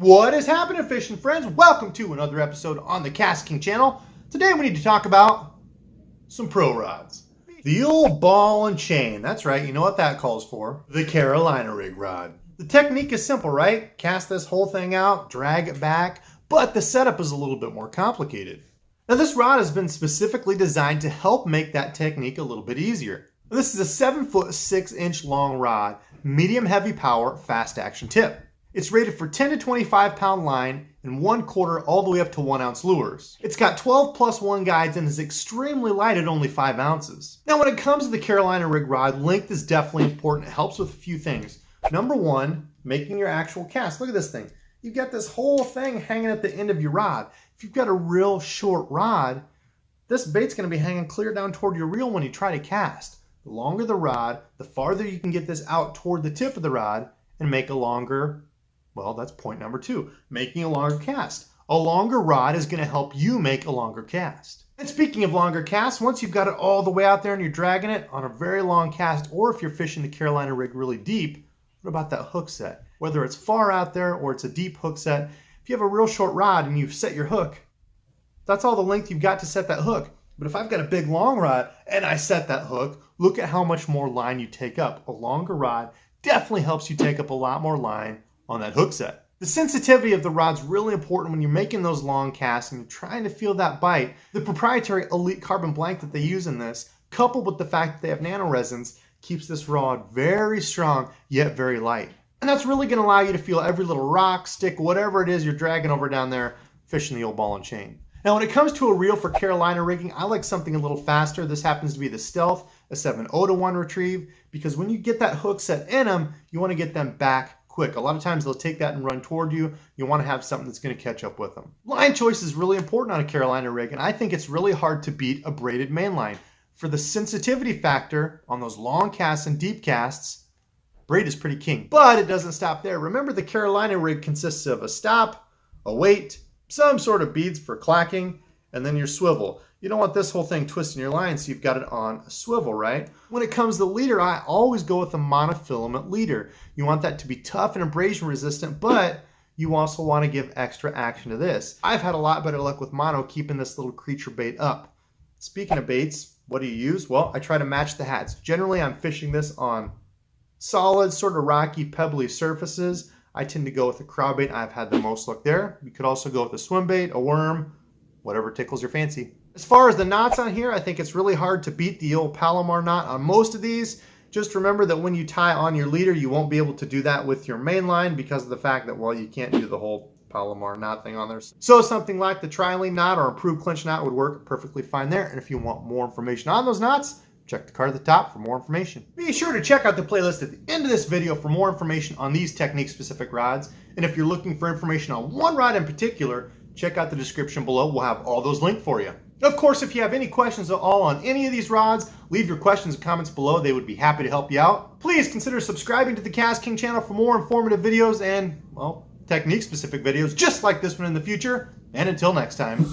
What is happening, fishing friends? Welcome to another episode on the KastKing channel. Today we need to talk about some pro rods. The old ball and chain. That's right, you know what that calls for. The Carolina rig rod. The technique is simple, right? Cast this whole thing out, drag it back, but the setup is a little bit more complicated. Now this rod has been specifically designed to help make that technique a little bit easier. This is a 7-foot 6-inch long rod, medium heavy power, fast action tip. It's rated for 10 to 25 pound line and 1/4 all the way up to 1 ounce lures. It's got 12+1 guides and is extremely light at only 5 ounces. Now when it comes to the Carolina rig rod, length is definitely important. It helps with a few things. Number one, making your actual cast. Look at this thing. You've got this whole thing hanging at the end of your rod. If you've got a real short rod, this bait's going to be hanging clear down toward your reel when you try to cast. The longer the rod, the farther you can get this out toward the tip of the rod and make a longer, well, that's point number two, making a longer cast. A longer rod is going to help you make a longer cast. And speaking of longer casts, once you've got it all the way out there and you're dragging it on a very long cast, or if you're fishing the Carolina rig really deep, what about that hook set? Whether it's far out there or it's a deep hook set, if you have a real short rod and you set your hook, that's all the length you've got to set that hook. But if I've got a big long rod and I set that hook, look at how much more line you take up. A longer rod definitely helps you take up a lot more line on that hook set. The sensitivity of the rod's really important when you're making those long casts and you're trying to feel that bite. The proprietary elite carbon blank that they use in this, coupled with the fact that they have nano resins, keeps this rod very strong yet very light. And that's really going to allow you to feel every little rock, stick, whatever it is you're dragging over down there fishing the old ball and chain. Now when it comes to a reel for Carolina rigging, I like something a little faster. This happens to be the Stealth, a 7/0-1 retrieve, because when you get that hook set in them, you want to get them back quick. A lot of times they'll take that and run toward you. You want to have something that's going to catch up with them. Line choice is really important on a Carolina rig, and I think it's really hard to beat a braided main line. For the sensitivity factor on those long casts and deep casts, braid is pretty king. But it doesn't stop there. Remember, the Carolina rig consists of a stop, a weight, some sort of beads for clacking, and then your swivel. You don't want this whole thing twisting your line, so you've got it on a swivel, right? When it comes to the leader, I always go with a monofilament leader. You want that to be tough and abrasion resistant, but you also want to give extra action to this. I've had a lot better luck with mono keeping this little creature bait up. Speaking of baits, what do you use? Well, I try to match the hats. Generally, I'm fishing this on solid, sort of rocky, pebbly surfaces. I tend to go with a crowbait. I've had the most luck there. You could also go with a swim bait, a worm, whatever tickles your fancy. As far as the knots on here, I think it's really hard to beat the old Palomar knot on most of these. Just remember that when you tie on your leader, you won't be able to do that with your main line because of the fact that, well, you can't do the whole Palomar knot thing on there. So something like the tri-link knot or improved clinch knot would work perfectly fine there. And if you want more information on those knots, check the card at the top for more information. Be sure to check out the playlist at the end of this video for more information on these technique-specific rods. And if you're looking for information on one rod in particular, check out the description below. We'll have all those linked for you. Of course, if you have any questions at all on any of these rods, leave your questions and comments below. They would be happy to help you out. Please consider subscribing to the KastKing channel for more informative videos and, well, technique-specific videos just like this one in the future. And until next time.